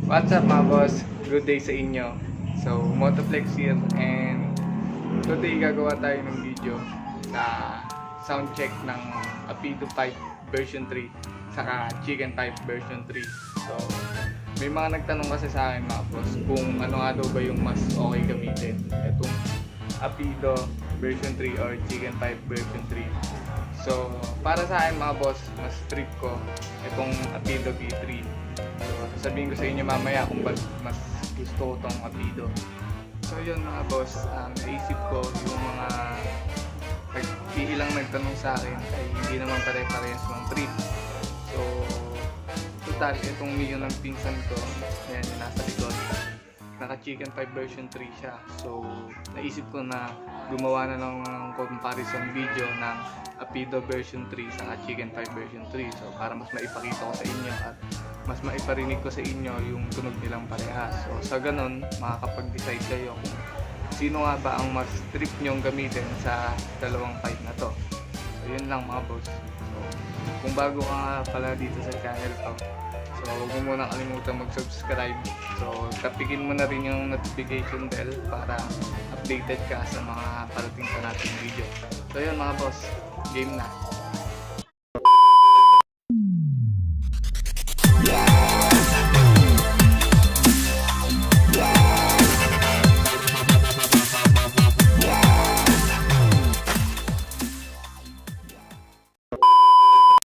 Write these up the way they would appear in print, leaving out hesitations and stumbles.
What's up mga boss? Good day sa inyo. So, Motoflex here and today gagawa tayo ng video na sound check ng Apido 5 version 3 saka Chicken 5 version 3. So, may mga nagtanong kasi sa akin mga boss kung ano nga daw ba yung mas okay gamitin. Itong Apido version 3 or Chicken 5 version 3. So, para sa akin mga boss, mas trip ko itong Apido V3. So, sasabihin ko sa inyo mamaya kung ba't mas gusto ko tong Apido. So, yun mga boss, naisip ko yung mga ilang nagtanong sa akin ay hindi naman pare-parehas ng trip. So, total, itong Mio ng pinsan ko, ayan, yung nasa likod, naka Chicken 5 version 3 siya. So, naisip ko na gumawa na ng comparison video ng Apido version 3 sa Chicken 5 version 3. So, para mas maipakita ko sa inyo at mas maiparinig ko sa inyo yung tunog nilang parehas. So, sa ganun, makakapag-decide kayo kung sino nga ba ang mas trip nyong gamitin sa dalawang 5 na to. So, yun lang mga boss. So, kung bago ka nga pala dito sa channel ko, so, huwag mo muna kalimutan mag-subscribe. So, tapikin mo na rin yung notification bell para updated ka sa mga parating pa nating video. So, yun mga boss, game na.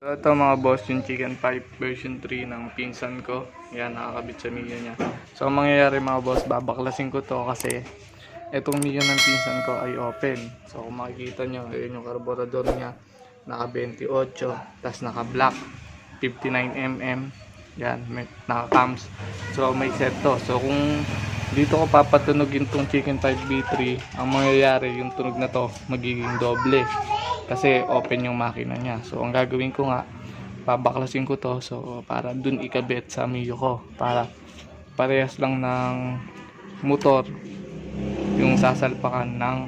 So, ito mga boss, yung Chicken 5 version 3 ng pinsan ko. Yan, nakakabit sa Mio niya. So, ang mangyayari mga boss, babaklasin ko to kasi itong Mio ng pinsan ko ay open. So, kung makikita nyo, yun yung carburetor niya. Naka 28, tas naka black 59mm. Yan, naka cams. So, may set to. So, kung dito ko papatunogin tong Chicken 5 V3, ang mangyayari, yung tunog na to magiging doble kasi open yung makina niya. So ang gagawin ko nga, babaklasin ko to so para dun ikabit sa Mio ko para parehas lang ng motor yung sasalpakan ng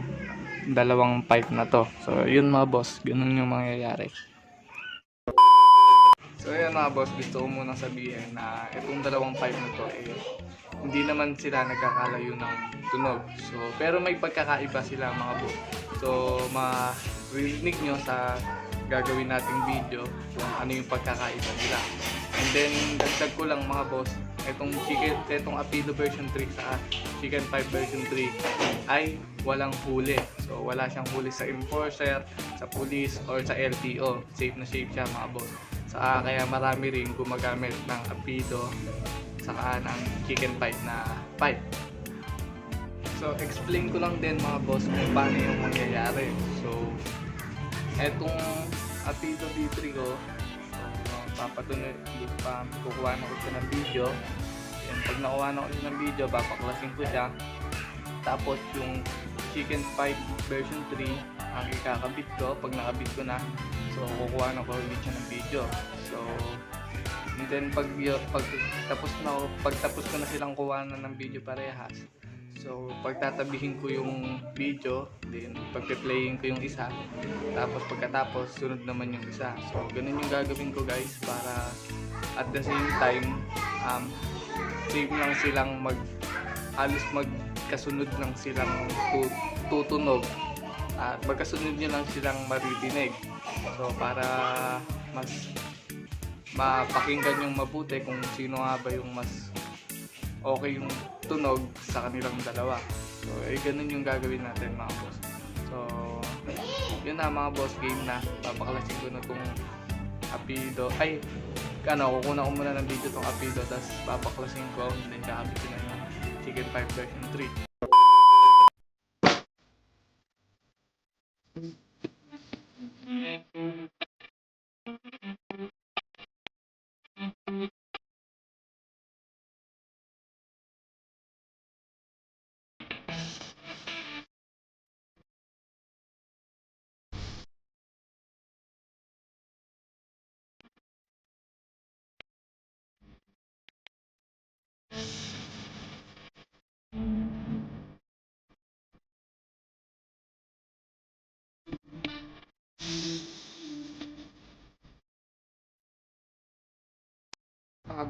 dalawang pipe na to. So yun mga boss, ganun yung mangyayari. So yun mga boss, gusto ko munang sabihin na itong dalawang pipe na to hindi naman sila nagkakalayo ng tunog. So pero may pagkakaiba sila mga boss. So marinig nyo sa gagawin nating video kung ano yung pagkakaiba nila. And then dagdag ko lang mga boss, itong Apido version 3 sa Chicken 5 version 3 ay walang huli. So wala siyang huli sa enforcer, sa police or sa LTO. Safe na safe siya mga boss. Kaya marami rin gumagamit ng Apido saka ng Chicken 5 na pipe. So explain ko lang din mga boss kung paano yung mangyayari. So etong Apido V3 ko, kukuha na ko siya ng video. Yan, pag nakuha na ko siya ng video, babaklasin ko siya. Tapos yung Chicken 5 version 3 ang ikakabit ko. Pag nakabit ko na, so kukuha na ko ulit siya ng video. So and then pag tapos ko na silang kuha na ng video parehas, so pagtatabihin ko yung video, then pagpe-playing ko yung isa, tapos pagkatapos sunod naman yung isa. So ganun yung gagawin ko guys para at the same time same lang silang halos magkasunod lang silang tutunog at magkasunod nyo lang silang maririnig. So para mas mapakinggan yung mabuti kung sino nga ba yung mas okay yung tunog sa kanilang dalawa. So ganun yung gagawin natin mga boss. So yun na mga boss, game na. Papaklasin ko na tong Apido. Kukunan ko muna ng video tong Apido, tapos papaklasin ko, then kakabit ko na yung Chicken 5 version 3.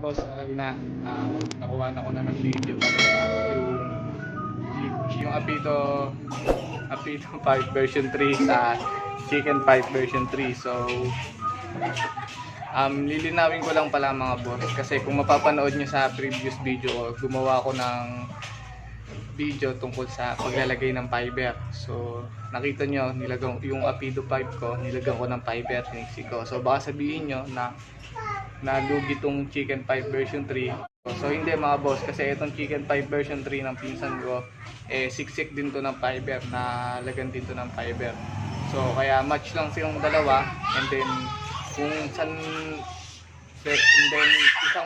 boss, nakuha na ko na ng video yung Apito 5 version 3 sa Chicken 5 version 3. So lilinawin ko lang pala mga boss, kasi kung mapapanood nyo sa previous video ko, gumawa ko ng video tungkol sa paglalagay ng fiber. So nakita nyo, yung Apito 5 ko, nilagyan ko ng fiber tiniksi ko. So baka sabihin nyo na nalugi tong Chicken 5 version 3. So hindi mga boss, kasi itong Chicken 5 version 3 ng pinsan ko, siksik din to ng fiber, na lagyan din to ng fiber. So kaya match lang silang dalawa, and then kung isang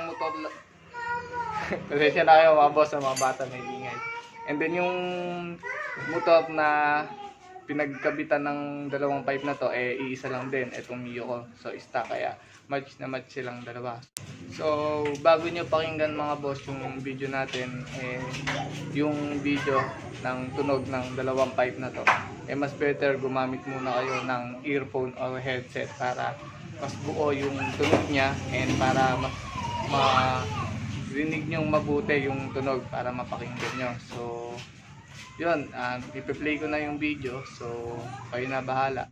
motor pasensya na kayo mga boss, sa mga bata may ingay. And then yung motor na pinagkabitan ng dalawang pipe na to, iisa lang din itong Mio ko. So stock, kaya match na match silang dalawa. So bago nyo pakinggan mga boss yung video natin, yung video ng tunog ng dalawang pipe na to, mas better gumamit muna kayo ng earphone or headset para mas buo yung tunog niya, and para rinig nyong mabuti yung tunog para mapakinggan nyo. So yun, ipi-play ko na yung video, so kayo na bahala.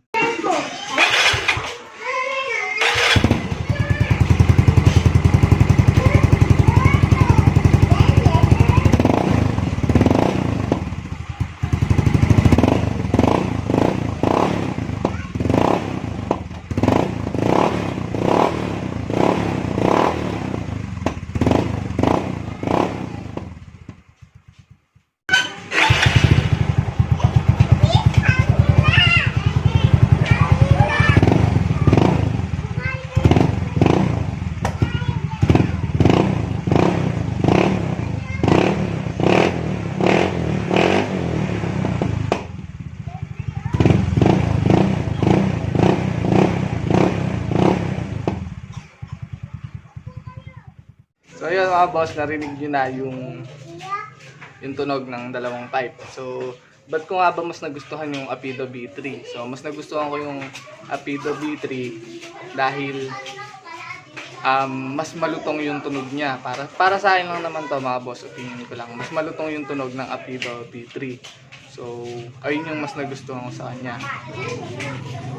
So yun mga boss, narinig nyo na yung tunog ng dalawang pipe. So ba't ko nga ba mas nagustuhan yung Apito B3? So mas nagustuhan ko yung Apito B3 dahil mas malutong yung tunog niya. Para sa akin lang naman to mga boss, opinion ko lang. Mas malutong yung tunog ng Apito B3. So ayun yung mas nagustuhan ko sa kanya.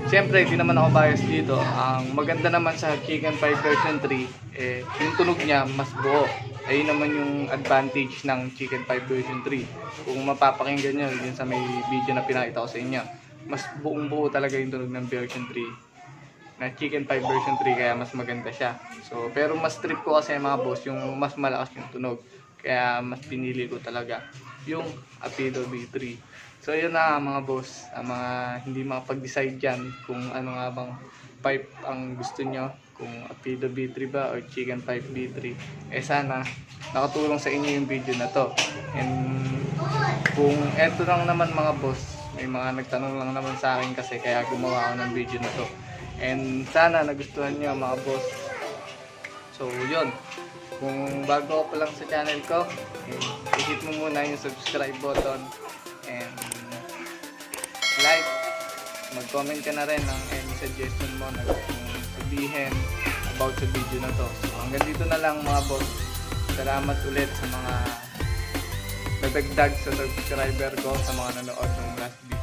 Siyempre, di naman ako bias dito. Ang maganda naman sa Chicken 5 version 3, yung tunog niya mas buo. Ayun naman yung advantage ng Chicken 5 version 3. Kung mapapakinggan nyo yun sa may video na pinakita ko sa inyo, mas buong buo talaga yung tunog ng version 3 na Chicken 5 version 3, kaya mas maganda siya. So, pero mas trip ko kasi mga boss yung mas malakas yung tunog, kaya mas pinili ko talaga yung Apito B3. So yun na mga boss, mga hindi makapag-decide dyan kung ano nga bang pipe ang gusto nyo, kung Apito B3 ba o Chicken 5 B3. Sana nakatulong sa inyo yung video na to. And kung eto lang naman mga boss, may mga nagtanong lang naman sa akin kasi, kaya gumawa ako ng video na to. And sana nagustuhan nyo mga boss. So yun, kung bago pa lang sa channel ko, i-hit mo muna yung subscribe button and like, mag-comment ka na rin ng any suggestion mo na gusto mong sabihin about sa video na to. So hanggang dito na lang mga boss. Salamat ulit sa mga nadagdag sa subscriber ko, sa mga nanood ng last video.